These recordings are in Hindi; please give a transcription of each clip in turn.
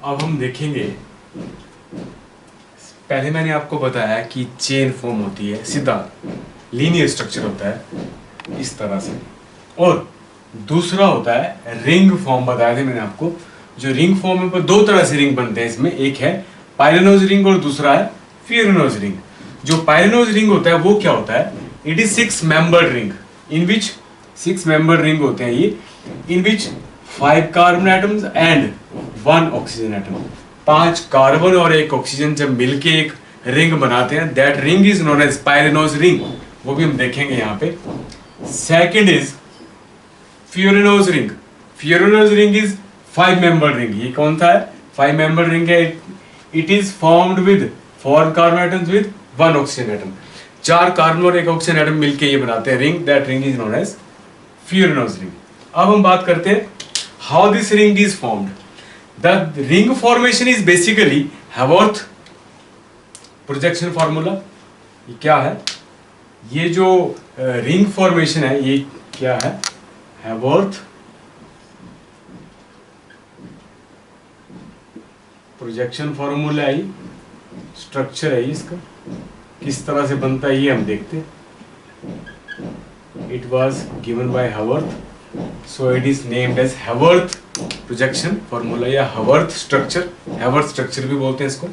अब हम देखेंगे, पहले मैंने आपको बताया कि चेन फॉर्म होती है, सीधा लीनियर स्ट्रक्चर होता है इस तरह से, और दूसरा होता है रिंग फॉर्म। बताया था मैंने आपको, जो रिंग फॉर्म में दो तरह से रिंग बनते हैं इसमें, एक है पायरेनोज रिंग और दूसरा है फियरेनोज रिंग। जो पायरेनोज रिंग होता है वो क्या होता है, it is 6 membered ring in which 6 membered ring होते हैं ये, in which 5 carbon atoms and 1 oxygen atom. 5 carbon और 1 ऑक्सीजन जब मिलके एक रिंग बनाते हैं, that ring is known as pyranose ring, वो भी हम देखेंगे यहाँ पे। Second is furanose ring. Furanose ring is 5 member ring. ये कौन सा है, 5 मेंबर रिंग है। It is formed with 4 carbon atoms with 1 oxygen atom. 4 carbon और 1 ऑक्सीजन एटम मिलके ये बनाते हैं ring, that ring is known as furanose ring. अब हम बात करते हैं how this ring is formed. The ring formation is basically Haworth projection formula. ये क्या है, ये जो रिंग फॉर्मेशन है ये क्या है, हैवर्थ प्रोजेक्शन फॉर्मूला है, स्ट्रक्चर है इसका, किस तरह से बनता है ये हम देखते हैं। It was given by Haworth, so it is named as Haworth projection formula या हैवर्थ स्ट्रक्चर। हैवर्थ स्ट्रक्चर भी बोलते हैं इसको।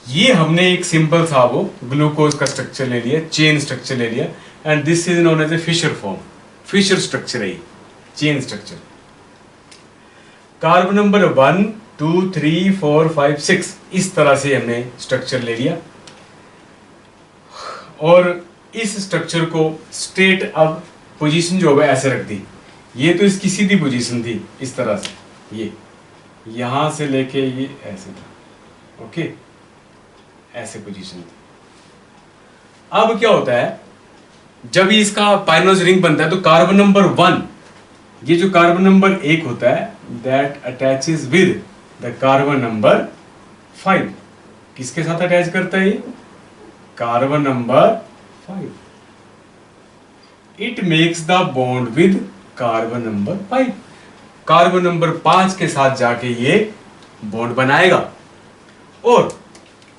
ये हमने एक सिंपल सा वो ग्लूकोज का स्ट्रक्चर ले लिया, चेन स्ट्रक्चर ले लिया, and this is known as a Fischer form. Fischer structure है ये, चेन स्ट्रक्चर। कार्बन नंबर 1 2 3 4 5 6 इस तरह से हमने स्ट्रक्चर ले लिया, और इस स्ट्रक्चर को स्ट्रेट अब पोजीशन जो है ऐसे रख दी। ये तो इसकी सीधी पोजीशन थी इस तरह से, ये यहां से लेके ये ऐसे था, ओके, ऐसे पोजीशन थी। अब क्या होता है, जब ये इसका पायरेनोज रिंग बनता है तो कार्बन नंबर 1, ये जो कार्बन नंबर 1 होता है, that attaches with the carbon number 5। किसके साथ अटैच करता है ये, carbon number 5। It makes the bond with carbon number 5। Carbon number 5 के साथ जाके ये बॉन्ड बनाएगा, और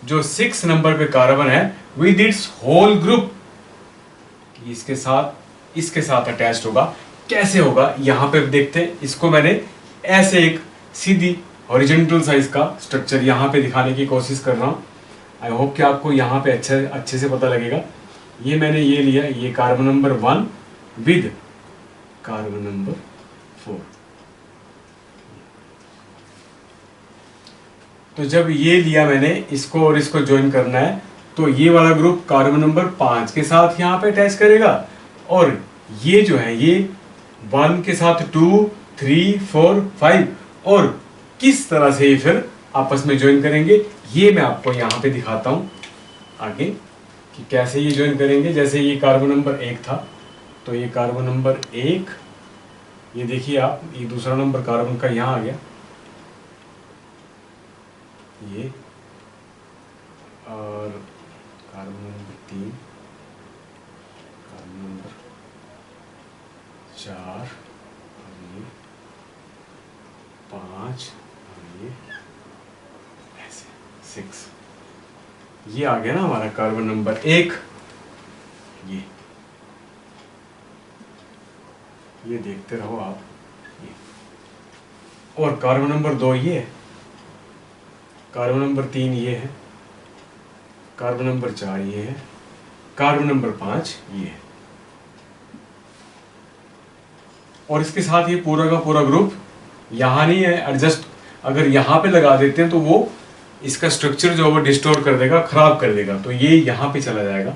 जो 6 नंबर पे कार्बन है विद इट्स होल ग्रुप इसके साथ अटैच्ड होगा। कैसे होगा यहां पे देखते हैं। इसको मैंने ऐसे एक सीधी हॉरिजॉन्टल साइज का स्ट्रक्चर यहां पे दिखाने की कोशिश कर रहा हूं। आई होप कि आपको यहां पे अच्छे से पता लगेगा। ये मैंने ये लिया, ये carbon number 1 with carbon number 4। तो जब ये लिया मैंने इसको और इसको ज्वाइन करना है, तो ये वाला ग्रुप कार्बन नंबर 5 के साथ यहाँ पे अटैच करेगा, और ये जो है ये 1 के साथ 2 3 4 5, और किस तरह से ये फिर आपस में ज्वाइन करेंगे ये मैं आपको यहाँ पे दिखाता हूँ आगे कि कैसे ये ज्वाइन करेंगे। जैसे ये कार्बन नंबर 1 था, तो ये कार्बन नंबर 1, ये देखिए आप, ये दूसरा नंबर कार्बन का यहाँ आ गया, ये, और कार्बन नंबर 3, कार्बन नंबर 4, और ये 5, और ये ऐसे 6। ये आ गया ना हमारा कार्बन नंबर 1। ये देखते रहो आप, ये, और कार्बन नंबर 2 ये है, कार्बन नंबर 3 ये है, कार्बन नंबर 4 ये है, कार्बन नंबर 5 ये है, और इसके साथ ये पूरा का पूरा ग्रुप यहाँ नहीं है एडजस्ट। अगर यहाँ पे लगा देते हैं तो वो इसका स्ट्रक्चर जो है वो डिस्टोर कर देगा, खराब कर देगा, तो ये यहाँ पे चला जाएगा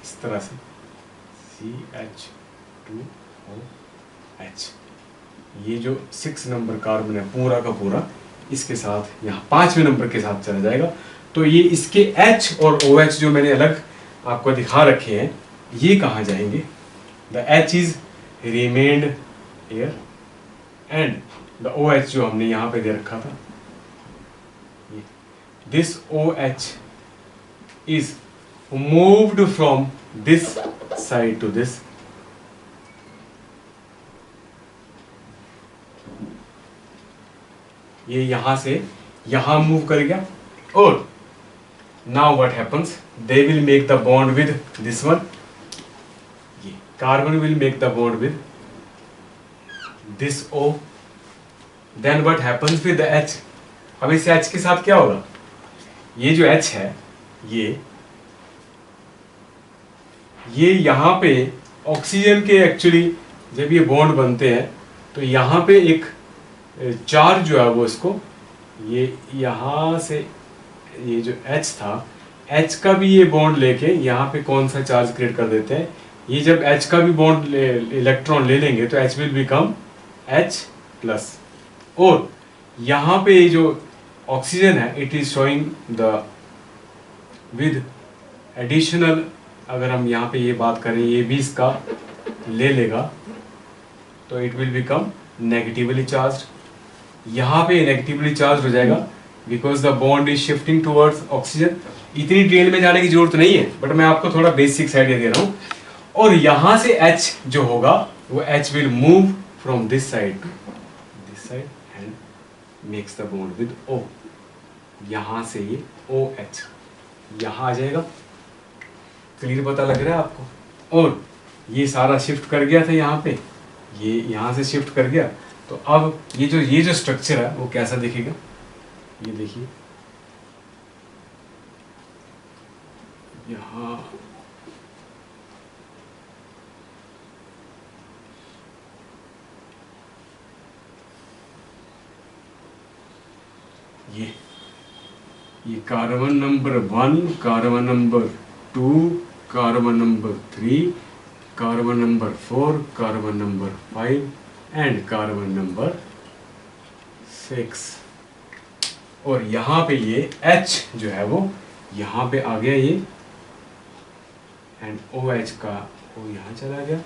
इस तरह से, CH2OH। ये जो 6 नंबर कार्बन है पूरा का पूरा इसके साथ यहाँ 5वें नंबर के साथ चला जाएगा। तो ये इसके H और OH जो मैंने अलग आपको दिखा रखे हैं, ये कहाँ जाएंगे, the H is remained air, and the OH जो हमने यहाँ पे दे रखा था, this OH is moved from this side to this. ये यहां से यहां मूव कर गया, और now what happens, they will make the bond with this one, ये carbon will make the bond with this O, then what happens with the H। अब इस H के साथ क्या होगा, ये जो H है ये यहां पे ऑक्सीजन के एक्चुअली जब ये बॉन्ड बनते हैं तो यहाँ पे एक चार्ज जो है वो इसको, ये यहाँ से ये जो H था, H का भी ये बॉन्ड लेके यहाँ पे कौन सा चार्ज क्रिएट कर देते हैं, ये जब H का भी बॉन्ड इलेक्ट्रॉन ले लेंगे तो H will become H plus, और यहाँ पे ये जो ऑक्सीजन है it is showing the with additional, अगर हम यहाँ पे ये बात करें ये भी इसका ले लेगा तो it will become negatively charge, यहाँ पे नेगेटिवली चार्ज हो जाएगा because the bond is shifting towards oxygen. इतनी डिटेल में जाने की जरूरत नहीं है, बट मैं आपको थोड़ा बेसिक आइडिया दे रहा हूँ। और यहाँ से H जो होगा वो H will move from this side and makes the bond with O, यहाँ से ये OH यहाँ आ जाएगा। क्लियर पता लग रहा है आपको? और ये सारा शिफ्ट कर गया था यहाँ पे, ये यहाँ से शिफ्ट कर गया, तो अब ये जो स्ट्रक्चर है वो कैसा दिखेगा, ये देखिए यहाँ ये carbon number 1, carbon number 2, carbon number 3, carbon number 4, carbon number 5 and carbon number 6। और यहाँ पे ये H जो है वो यहाँ पे आ गया ये, एंड OH का वो यहाँ चला गया,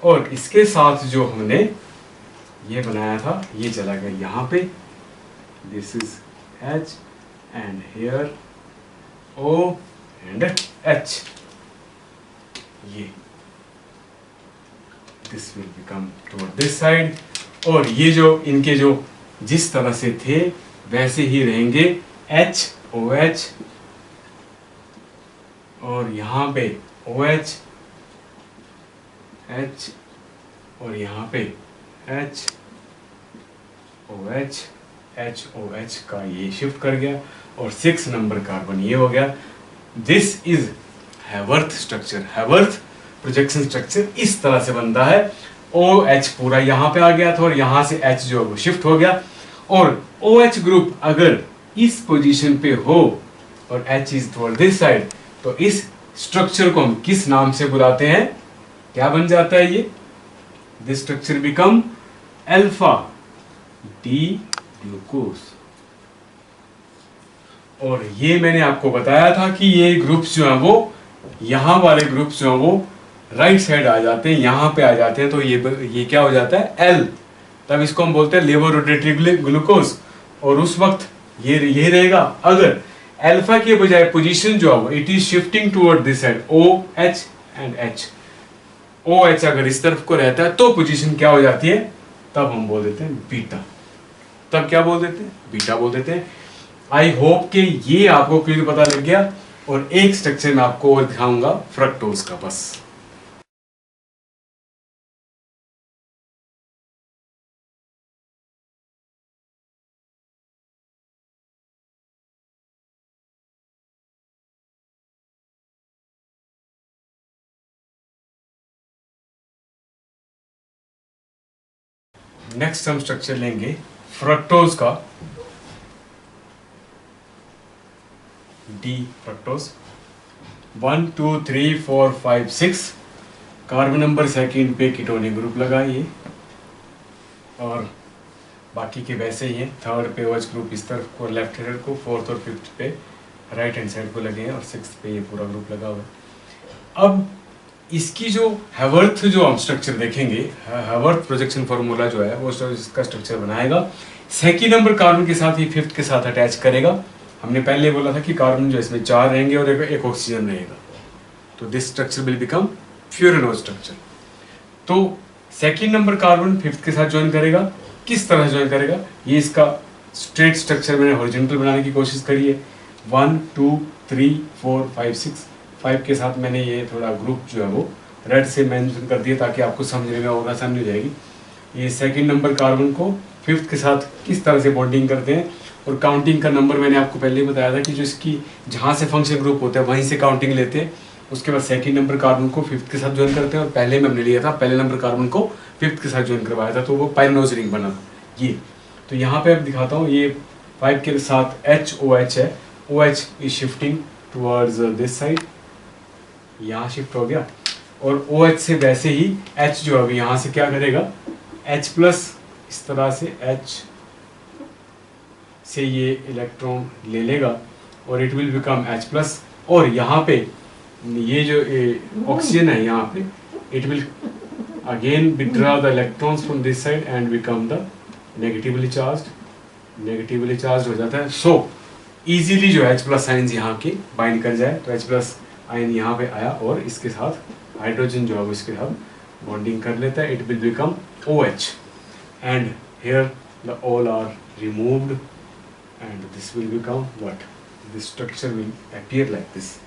और इसके साथ जो हमने ये बनाया था ये चला गया यहाँ पे, this is H and here O and H, ये this will become toward this side, और ये जो इनके जो जिस तरह से थे वैसे ही रहेंगे, H OH और यहाँ पे OH H और यहाँ पे H OH H OH का ये शिफ्ट कर गया, और 6 नंबर कार्बन ये हो गया। This is हैवर्थ structure, हैवर्थ projection structure इस तरह से बनता है। OH पूरा यहाँ पे आ गया था और यहाँ से H जो है वो शिफ्ट हो गया, और OH ग्रुप अगर इस पोजीशन पे हो और H is toward this side, तो इस स्ट्रक्चर को हम किस नाम से बुलाते हैं, क्या बन जाता है ये, this structure become alpha D glucose. और ये मैंने आपको बताया था कि ये ग्रुप्स जो हैं वो, यहाँ वाले ग्रुप्स जो हैं वो राइट साइड आ जाते हैं, यहाँ पे आ जाते हैं, तो ये क्या हो जाता है L, तब इसको हम बोलते हैं लेवो रोटेटरी ग्लूकोज। और उस वक्त ये रहेगा, अगर अल्फा के बजाय पोजीशन जो है वो it is shifting toward this side OH and H, OH अगर इस तरफ को रहता है तो पोजीशन क्या हो जाती है, तब हम बोल देते हैं बीटा, तब क्या बोल देते हैं, बीटा बोल देते हैं। आई होप कि ये आपको क्लियर पता लग गया, और एक स्ट्रक्चर में आपको और दिखाऊंगा फ्रक्टोज का बस। नेक्स्ट हम स्ट्रक्चर लेंगे फ्रक्टोज का, D fructose 1 2 3 4 5 6 carbon number second पे कीटोनिक ग्रुप लगा ये, और बाकी के वैसे ही हैं। थर्ड पे OH ग्रुप इस तरफ को लेफ्ट हैंड को, फोर्थ और फिफ्थ पे राइट हैंड साइड को लगे हैं, और सिक्स्थ पे ये पूरा ग्रुप लगा हुआ है। अब इसकी जो हैवर्थ जो हम स्ट्रक्चर देखेंगे, हैवर्थ प्रोजेक्शन फार्मूला जो है वो इसका स्ट्रक्चर बनाएगा, सेकंड नंबर कार्बन के साथ ही फिफ्थ के साथ अटैच करेगा। हमने पहले बोला था कि कार्बन जो इसमें 4 रहेंगे और एक ऑक्सीजन रहेगा, तो this structure will become furanose structure. तो सेकंड नंबर कार्बन फिफ्थ के साथ ज्वाइन करेगा, किस तरह ज्वाइन करेगा, ये इसका स्ट्रेट स्ट्रक्चर मैंने हॉरिजॉन्टल बनाने की कोशिश करी है। 1 2 3 4 5 6 5 के साथ मैंने ये थोड़ा ग्रुप जो है वो रेड से मेंशन कर दिया ताकि आपको समझने में और आसानी हो जाएगी। ये सेकंड नंबर कार्बन को फिफ्थ के साथ किस तरह से बॉन्डिंग करते हैं, और काउंटिंग का नंबर मैंने आपको पहले ही बताया था कि जो इसकी जहाँ से फंक्शन ग्रुप होता है वहीं से काउंटिंग लेते हैं। उसके बाद सेकंड नंबर कार्बन को फिफ्थ के साथ ज्वाइन करते हैं, और पहले में हमने लिया था पहले नंबर कार्बन को फिफ्थ के साथ ज्वाइन करवाया था, तो वो पाइरिनोज रिंग बना था ये। तो यहाँ पे अब दिखाता हूँ, ये 5 के साथ HOH है। OH is shifting towards this side, यहाँ शिफ्ट हो गया, और OH से वैसे ही H जो अभी यहाँ से क्या करेगा, H प्लस इस तरह से H से ये इलेक्ट्रॉन ले लेगा और it will become H plus, और यहाँ पे ये जो ऑक्सीजन है यहाँ पे it will again withdraw the electrons from this side and become the negatively charge हो जाता है। सो इजीली जो H प्लस आयन यहाँ के बाइंड कर जाए, तो H प्लस आयन यहाँ पे आया और इसके साथ हाइड्रोजन जो है वो इसके साथ बॉन्डिंग कर लेता है, it will become OH and here the all are removed and this will become what, this structure will appear like this.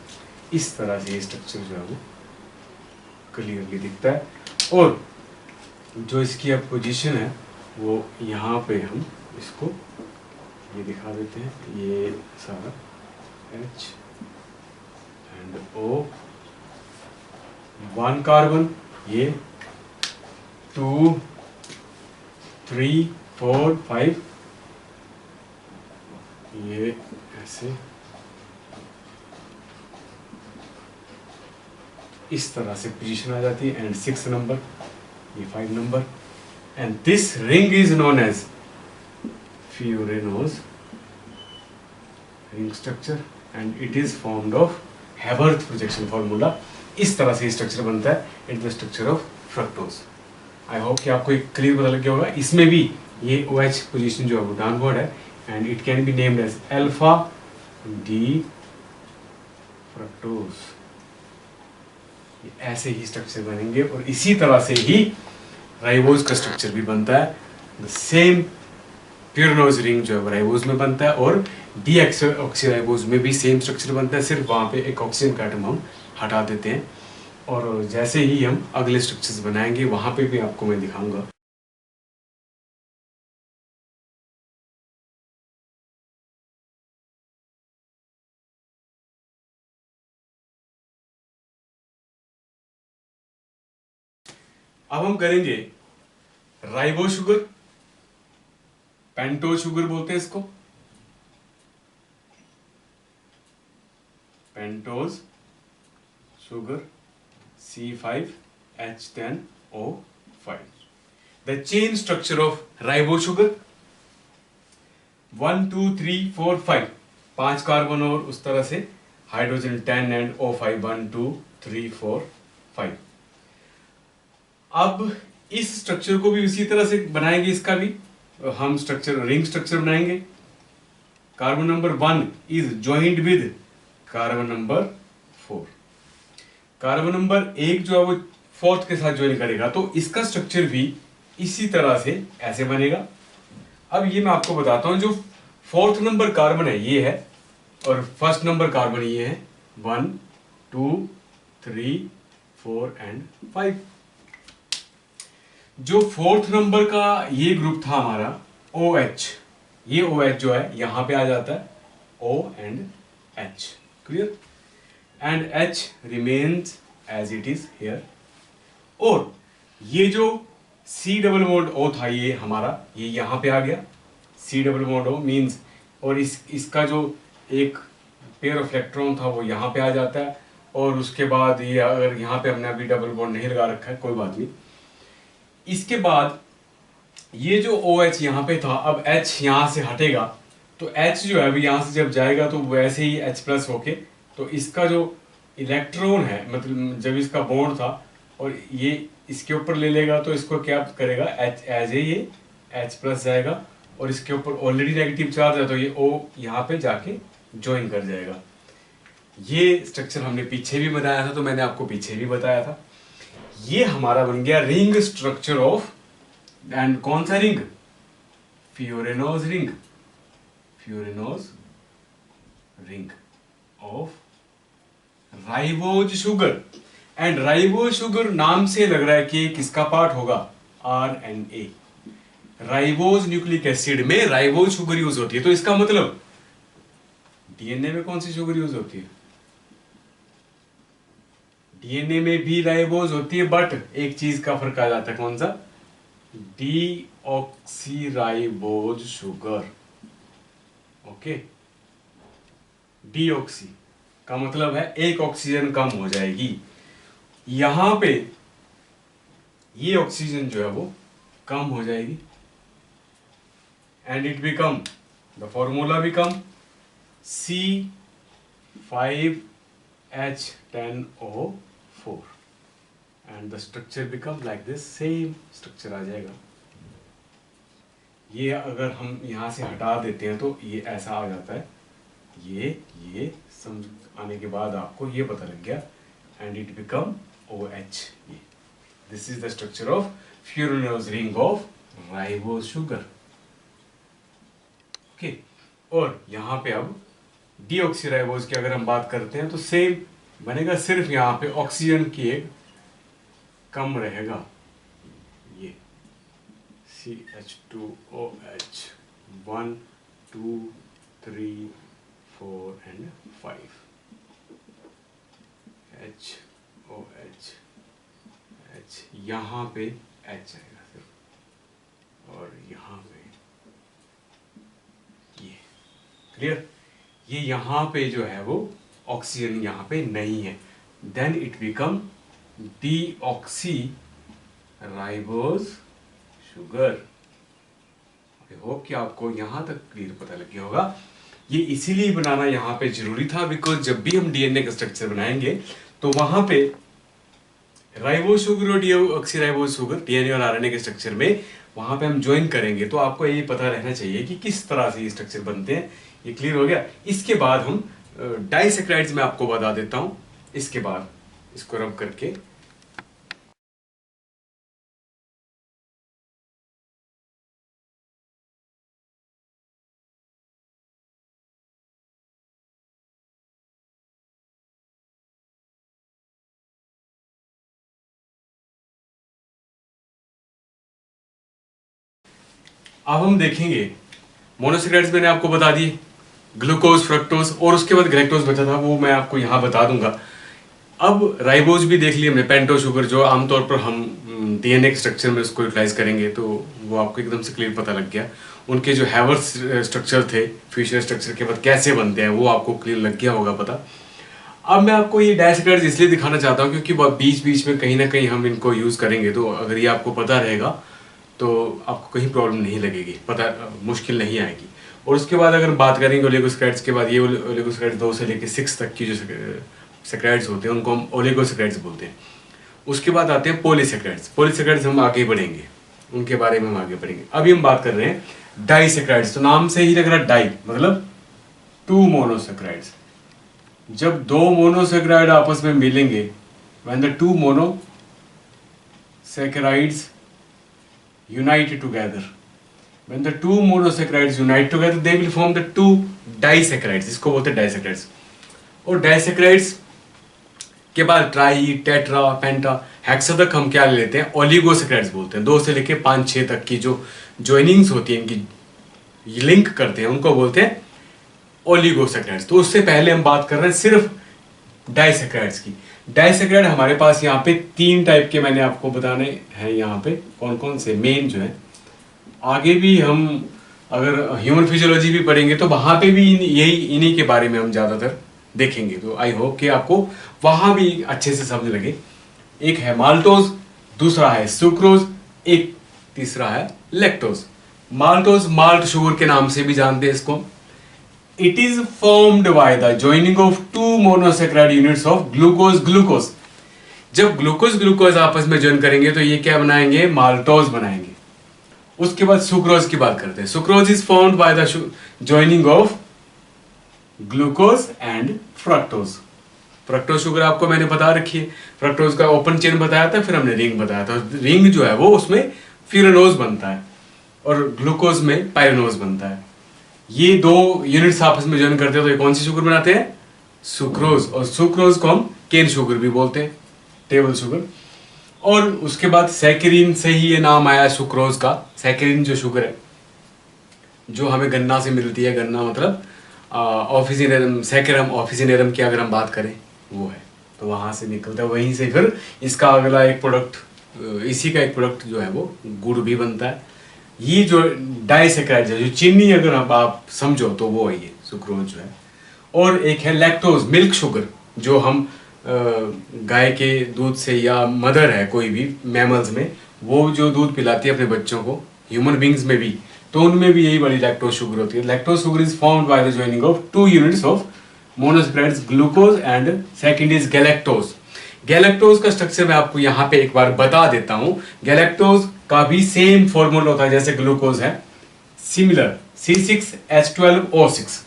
इस तरह से ये स्ट्रक्चर जो है वो क्लियरली दिखता है, और जो इसकी अब पोजीशन है वो यहाँ पे हम इसको ये दिखा देते हैं, ये सारा H एंड O, 1 कार्बन, ये 2 3 4 5, ये ऐसे इस तरह से पोजीशन आ जाती है, एंड 6 नंबर, ये 5 नंबर, and this ring is known as Furano's ring structure and it is formed of Haworth projection formula. इस तरह से स्ट्रक्चर बनता है, it the structure of fructose. I hope कि आपको एक क्लियर पता लग गया होगा। इसमें भी ये OH पोजीशन जो है वो डाउनवर्ड है, and it can be named as alpha D fructose. ऐसे ही स्ट्रक्चर बनेंगे, और इसी तरह से ही राइबोज का स्ट्रक्चर भी बनता है। द सेम प्यूरनोज रिंग जो है राइबोज में बनता है, और डीऑक्सीराइबोज में भी सेम स्ट्रक्चर बनता है, सिर्फ वहाँ पे एक ऑक्सीजन का एटम हम हटा देते हैं। और जैसे ही हम अगले स्ट्रक्चर्स बनाएंगे वहाँ पे भी आपको मैं दिखाऊंगा। अब हम करेंगे राइबो शुगर, पेंटोज शुगर बोलते हैं इसको, pentose sugar C5H10O5। The chain structure of ribo sugar 1 2 3 4 5, 5 carbon और उस तरह से हाइड्रोजन 10 एंड O5 1 2 3 4 5। अब इस स्ट्रक्चर को भी उसी तरह से बनाएंगे, इसका भी हम स्ट्रक्चर रिंग स्ट्रक्चर बनाएंगे। Carbon number 1 is joint with carbon number 4। Carbon number 1 जो है वो फोर्थ के साथ ज्वाइन करेगा, तो इसका स्ट्रक्चर भी इसी तरह से ऐसे बनेगा। अब ये मैं आपको बताता हूं, जो फोर्थ नंबर कार्बन है ये है, और फर्स्ट नंबर कार्बन ये है 1 2 3 4 एंड 5। जो फोर्थ नंबर का ये ग्रुप था हमारा OH, ये OH जो है यहां पे आ जाता है O and H, clear, and H remains as it is here. और ये जो C डबल बॉन्ड O था ये हमारा, ये यहां पे आ गया C double bond O means, और इसका जो एक पेयर ऑफ इलेक्ट्रॉन था वो यहाँ पे आ जाता है, और उसके बाद ये अगर यहाँ पे हमने अभी डबल बॉन्ड नहीं लगा रखा है कोई बात नहीं। इसके बाद ये जो OH यहाँ पे था, अब H यहाँ से हटेगा, तो H जो है अभी यहाँ से जब जाएगा तो वैसे ही H प्लस होके, तो इसका जो इलेक्ट्रॉन है मतलब जब इसका बॉन्ड था और ये इसके ऊपर ले लेगा, तो इसको क्या करेगा H एज ए ये H प्लस जाएगा, और इसके ऊपर ऑलरेडी नेगेटिव चार्ज है तो ये O यहाँ पे जाके ज्वाइन कर जाएगा। ये स्ट्रक्चर हमने पीछे भी बनाया था, तो मैंने आपको पीछे भी बताया था। ये हमारा बन गया रिंग स्ट्रक्चर ऑफ, एंड कौन सा ring, furanose ring. Furanose ring of ribose sugar. And ribose sugar नाम से लग रहा है कि किसका पार्ट होगा, RNA। राइबोज न्यूक्लिक एसिड में राइबोज शुगर यूज होती है, तो इसका मतलब डीएनए में कौन सी शुगर यूज होती है, डीएनए में भी राइबोज होती है, बट एक चीज का फर्क आ जाता है, कौन सा, डीऑक्सीराइबोज शुगर। ओके, डीऑक्सी का मतलब है एक ऑक्सीजन कम हो जाएगी, यहां पे ये ऑक्सीजन जो है वो कम हो जाएगी, and it become, the formula become C5H10O4 and the structure become like this, same structure आ जाएगा। ये अगर हम यहां से हटा देते हैं तो ये ऐसा आ जाता है, ये समझ आने के बाद आपको ये पता लग गया, and it become OH। This is the structure of furanose ring of ribose sugar. Okay, और यहां पे अब डीऑक्सीराइबोज की अगर हम बात करते हैं तो सेम बनेगा, सिर्फ यहां पे ऑक्सीजन की एक कम रहेगा, ये CH2OH 1 2 3 4 and 5 HOH H, यहाँ पे H आएगा सिर्फ, और यहाँ पे ये, क्लियर, ये यहाँ पे जो है वो ऑक्सीजन यहाँ पे नहीं है, then it become deoxy ribose sugar. I hope कि आपको यहाँ तक क्लियर पता लग गया होगा। ये इसीलिए बनाना यहाँ पे जरूरी था, बिकॉज जब भी हम डीएनए का स्ट्रक्चर बनाएंगे तो वहां पे राइबोज शुगर और डीऑक्सीराइबोज शुगर, डीएनए और आरएनए के स्ट्रक्चर में वहां पे हम ज्वाइन करेंगे, तो आपको ये पता रहना चाहिए कि किस तरह से ये स्ट्रक्चर बनते हैं। ये क्लियर हो गया। इसके बाद हम डाइसैकराइड्स में आपको बता देता हूं, इसके बाद इसको रब करके अब हम देखेंगे मोनोसैकराइड्स मैंने आपको बता दिए, ग्लूकोज, फ्रक्टोज, और उसके बाद ग्लैक्टोज बचा था, वो मैं आपको यहाँ बता दूंगा। अब राइबोज भी देख लिए हमने, पेंटो शुगर, जो आमतौर पर हम डीएनए के स्ट्रक्चर में उसको यूटिलाइज करेंगे, तो वो आपको एकदम से क्लियर पता लग गया। उनके जो हैवर्स स्ट्रक्चर थे, फिशर स्ट्रक्चर के बाद कैसे बनते हैं, वो आपको क्लियर लग गया होगा पता। अब मैं आपको ये डाइसैकराइड्स इसलिए दिखाना चाहता हूँ क्योंकि बीच बीच में कहीं ना कहीं हम इनको यूज करेंगे, तो अगर ये आपको पता रहेगा तो आपको कहीं प्रॉब्लम नहीं लगेगी, पता मुश्किल नहीं आएगी। और उसके बाद अगर बात करेंगे ओलिगोसैकराइड्स के बाद, ये ओलिगोसैकराइड्स 2 से लेकर 6 तक की जो सैकराइड्स होते हैं उनको हम ओलिगोसैकराइड्स बोलते हैं। उसके बाद आते हैं पॉलीसैकराइड्स। पॉलीसैकराइड्स हम आगे बढ़ेंगे, उनके बारे में हम आगे बढ़ेंगे। अभी हम बात कर रहे हैं डाइसैकराइड्स। तो नाम से ही लग रहा है डाई, मतलब 2 मोनोसैकराइड्स। जब 2 मोनोसैकराइड आपस में मिलेंगे, when the 2 monosaccharides unite together, when the 2 monosaccharides unite together they will form the 2 disaccharides, इसको बोलते हैं डाइसैकराइड्स। और डाइसैकराइड्स के बाद ट्राई, टेट्रा, पेंटा, हेक्सा तक हम क्या ले लेते हैं, ओलिगोसैकराइड्स बोलते हैं। 2 से लेके 5-6 तक की जो ज्वाइनिंग्स होती हैं, इनकी लिंक करते हैं, उनको बोलते हैं ओलिगोसैकराइड्स। तो उससे पहले हम बात कर रहे हैं सिर्फ डाइसैकराइड्स की। डाइसैकराइड हमारे पास यहाँ पे 3 टाइप के मैंने आपको बताने हैं, यहाँ पे कौन कौन से मेन जो है। आगे भी हम अगर ह्यूमन फिजियोलॉजी भी पढ़ेंगे तो वहां पे भी इन्हीं के बारे में हम ज्यादातर देखेंगे, तो आई होप कि आपको वहां भी अच्छे से समझ लगे। एक है माल्टोज, दूसरा है सुक्रोज, एक तीसरा है लैक्टोज। माल्टोज माल्ट शुगर के नाम से भी जानते हैं इसको। It is formed by the joining of 2 monosaccharide units of glucose glucose। जब ग्लूकोज ग्लूकोज आपस में ज्वाइन करेंगे तो ये क्या बनाएंगे, माल्टोज बनाएंगे। उसके बाद सुक्रोज की बात करते हैं। Sucrose is formed by the joining of glucose and fructose. Fructose sugar आपको मैंने बता रखी है, फ्रक्टोज का ओपन चेन बताया था, फिर हमने रिंग बताया था। रिंग जो है वो उसमें फ्यूरेनोज बनता है और ग्लूकोज में पायरेनोज बनता है। ये दो यूनिट्स आपस में ज्वाइन करते हैं तो ये कौन सी शुगर बनाते हैं? सुक्रोज। और सुक्रोज को हम केन शुगर भी बोलते हैं, टेबल शुगर। और उसके बाद सैकरीन से ही ये नाम आया सुक्रोज का। सैकरीन जो शुगर है जो हमें गन्ना से मिलती है, गन्ना मतलब ऑफिसिनेरम, सैकरम ऑफिसिनेरम की अगर हम बात करें वो है, तो वहां से निकलता है। वहीं से फिर इसका अगला एक प्रोडक्ट, इसी का एक प्रोडक्ट जो है वो गुड़ भी बनता है। ये जो डाइसेक्राइड है, जो चीनी अगर आप समझो तो वो है ये सुक्रोज जो है। और एक है लैक्टोज, मिल्क शुगर, जो हम गाय के दूध से, या मदर है कोई भी मैमल्स में, वो जो दूध पिलाती है अपने बच्चों को, ह्यूमन बींग्स में भी, तो उनमें भी यही वाली लैक्टोज शुगर होती है। Lactose sugar is formed by the joining of two units of monosaccharides, glucose and second is galactose. Galactose का स्ट्रक्चर मैं आपको यहाँ पे एक बार बता देता हूँ। गैलेक्टोज का भी सेम फॉर्मूला होता है जैसे ग्लूकोज है, सिमिलर, C6H12O6।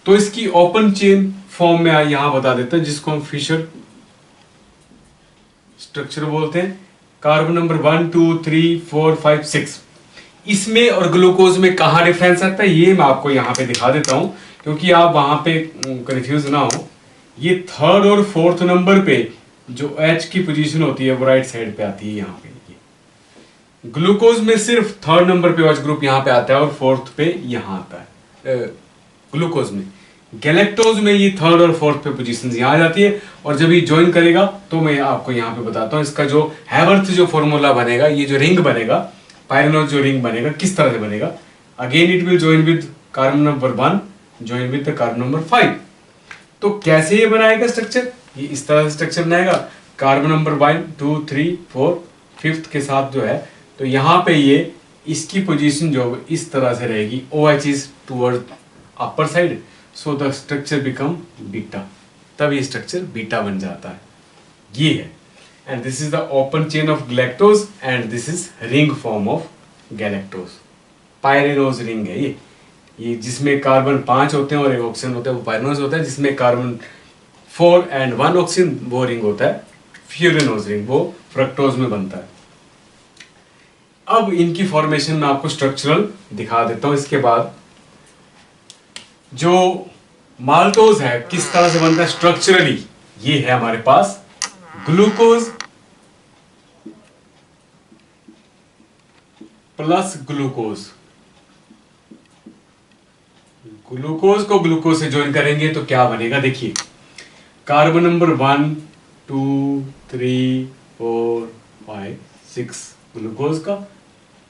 तो इसकी ओपन चेन फॉर्म में यहां बता देता है, जिसको हम फिशर स्ट्रक्चर बोलते हैं। Carbon number 1 2 3 4 5 6। इसमें और ग्लूकोज में कहां डिफरेंस आता है ये मैं आपको यहां पे दिखा देता हूं, क्योंकि आप वहां पे कंफ्यूज ना हो। ये थर्ड और फोर्थ नंबर पे जो H की पोजीशन होती है वो राइट साइड पे आती है यहाँ पे। ग्लूकोज में सिर्फ थर्ड नंबर पे OH ग्रुप यहाँ पे आता है और फोर्थ पे यहाँ आता है ग्लूकोज में। गैलेक्टोज में ये थर्ड और फोर्थ पे पोजीशन यहाँ आ जाती है। और जब ये ज्वाइन करेगा तो मैं आपको यहाँ पे बताता हूँ इसका जो हैवर्थ जो फॉर्मूला बनेगा, ये जो रिंग बनेगा, पायरेनोज जो रिंग बनेगा किस तरह से बनेगा। Again it will join with carbon number 1 join with carbon number 5। तो कैसे ये बनाएगा स्ट्रक्चर? ये इस तरह से स्ट्रक्चर बनाएगा, कार्बन नंबर 1 2 3 4 फिफ्थ के साथ जो है, तो यहाँ पे ये इसकी पोजीशन जो इस तरह से रहेगी, OH is toward upper side, so the structure become beta. तब ये स्ट्रक्चर बीटा बन जाता है। ये है, and this is the open chain of galactose and this is ring form of galactose. Pyranose ring है ये जिसमें कार्बन 5 होते हैं और एक ऑक्सीजन होता है वो पायरेनोज होता है। जिसमें कार्बन 4 एंड 1 ऑक्सीजन वो रिंग होता है फ्यूरेनोज रिंग, वो फ्रक्टोज में बनता है। अब इनकी फॉर्मेशन में आपको स्ट्रक्चरल दिखा देता हूं। इसके बाद जो माल्टोज है किस तरह से बनता है स्ट्रक्चरली, ये है हमारे पास ग्लूकोज प्लस ग्लूकोज। ग्लूकोज को ग्लूकोज से ज्वाइन करेंगे तो क्या बनेगा, देखिए कार्बन नंबर 1 2 3 4 5 6 ग्लूकोज का,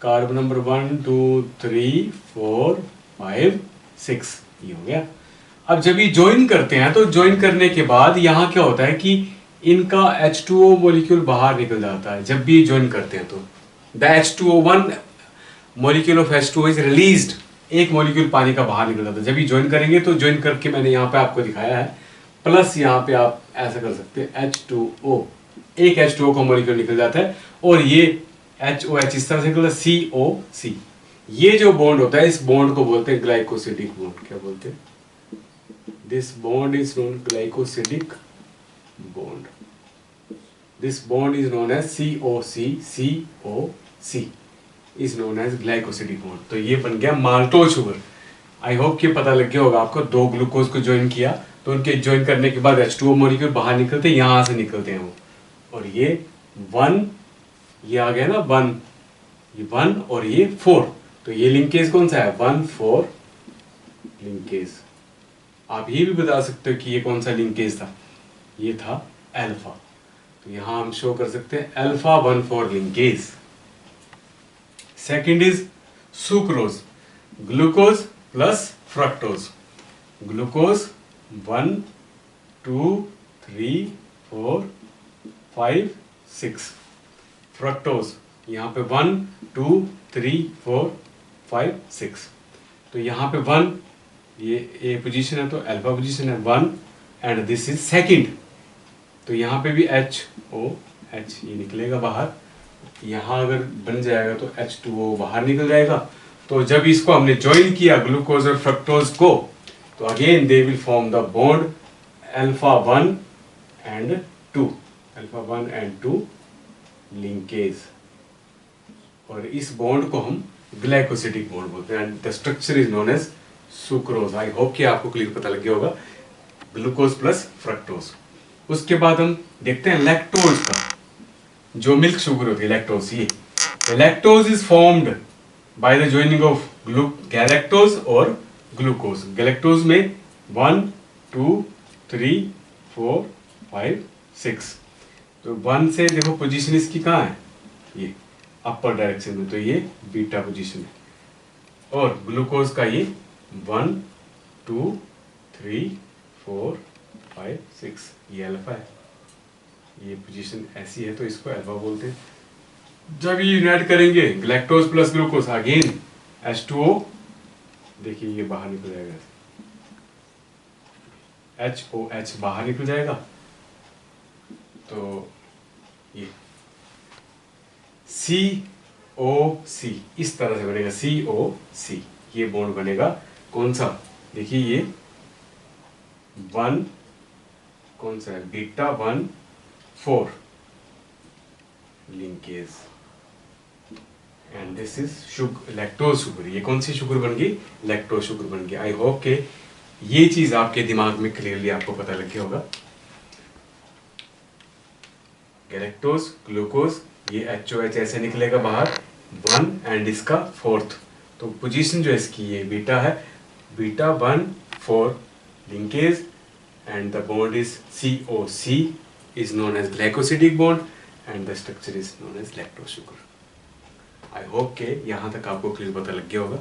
कार्बन नंबर 1 2 3 4 5 6 ये हो गया। अब जब ये ज्वाइन करते हैं तो ज्वाइन करने के बाद यहाँ क्या होता है कि इनका H2O मॉलिक्यूल बाहर निकल जाता है। जब भी ज्वाइन करते हैं तो the H2O1 molecule of H2O is released, एक मॉलिक्यूल पानी का बाहर निकल जाता है। जब ये ज्वाइन करेंगे तो ज्वाइन करके मैंने यहाँ पे आपको दिखाया है, प्लस यहाँ पे आप ऐसा कर सकते हैं H2O, एक H2O का मॉलिक्यूल निकल जाता है और ये HOH इस तरह से निकलता है COC। ये जो बॉन्ड होता है इस बॉन्ड को बोलते हैं ग्लाइकोसिडिक बॉन्ड। क्या बोलते हैं? This bond is known glycosidic bond. This bond is known as COC। COC is known as glycosidic bond. तो ये बन गया माल्टोज शुगर। आई होप कि पता लग गया होगा आपको। दो ग्लूकोज को ज्वाइन किया तो उनके ज्वाइन करने के बाद H2O मॉलिक्यूल बाहर निकलते हैं, यहां से निकलते हैं वो, और ये 1 ये आ गया ना 1, ये 1 और ये 4, तो ये लिंकेज कौन सा है 1-4 लिंकेज। आप ये भी बता सकते हो कि ये कौन सा लिंकेज था, ये था अल्फा। तो यहां हम शो कर सकते हैं alpha 1-4 linkage. Second is sucrose, glucose plus fructose. Glucose 1 2 3 4 5 6, fructose यहाँ पे 1 2 3 4 5 6। तो यहाँ पे 1 ये ए पोजीशन है तो अल्फा पोजीशन है 1 एंड दिस इज सेकंड। तो यहाँ पे भी HOH ये निकलेगा बाहर, यहाँ अगर बन जाएगा तो H2O बाहर निकल जाएगा। तो जब इसको हमने ज्वाइन किया ग्लूकोज और फ्रक्टोज को, तो again they will form the bond alpha 1 and 2, alpha 1 and 2 linkage. और इस बॉन्ड को हम ग्लाइकोसिडिक बॉन्ड बोलते हैं and the structure is known as sucrose. I hope कि आपको क्लियर पता लग गया होगा, ग्लूकोज प्लस फ्रक्टोज। उसके बाद हम देखते हैं लैक्टोज का, जो मिल्क शुगर होती है लैक्टोज। ये lactose is formed by the joining of galactose और ग्लूकोज। गैलेक्टोज में 1 2 3 4 5 6, तो 1 से देखो पोजीशन इसकी कहाँ है, ये अपर डायरेक्शन में, तो ये बीटा पोजीशन है। और ग्लूकोज का ये 1 2 3 4 5 6, ये अल्फा है। ये पोजीशन ऐसी है तो इसको अल्फा बोलते हैं। जब ये यूनाइट करेंगे galactose plus glucose, again H2O, देखिए ये बाहर निकल जाएगा, HOH बाहर निकल जाएगा, तो ये COC इस तरह से बनेगा, COC ये बॉन्ड बनेगा। कौन सा, देखिए ये 1 कौन सा है, beta 1 4 linkage, and this is lactose sugar. ये कौन सी शुगर बन गई, लैक्टोज शुगर बन गई। आई होप के ये चीज आपके दिमाग में क्लियरली आपको पता लग गया होगा। गैलेक्टोज ग्लूकोज, ये HOH ऐसे निकलेगा बाहर 1 एंड इसका 4th, तो पोजीशन जो इसकी ये बीटा है, beta 1 4 linkage, and the bond is COC is known as glycosidic bond and the structure is known as lactose sugar. I hope के यहाँ तक आपको क्लियर पता लग गया होगा।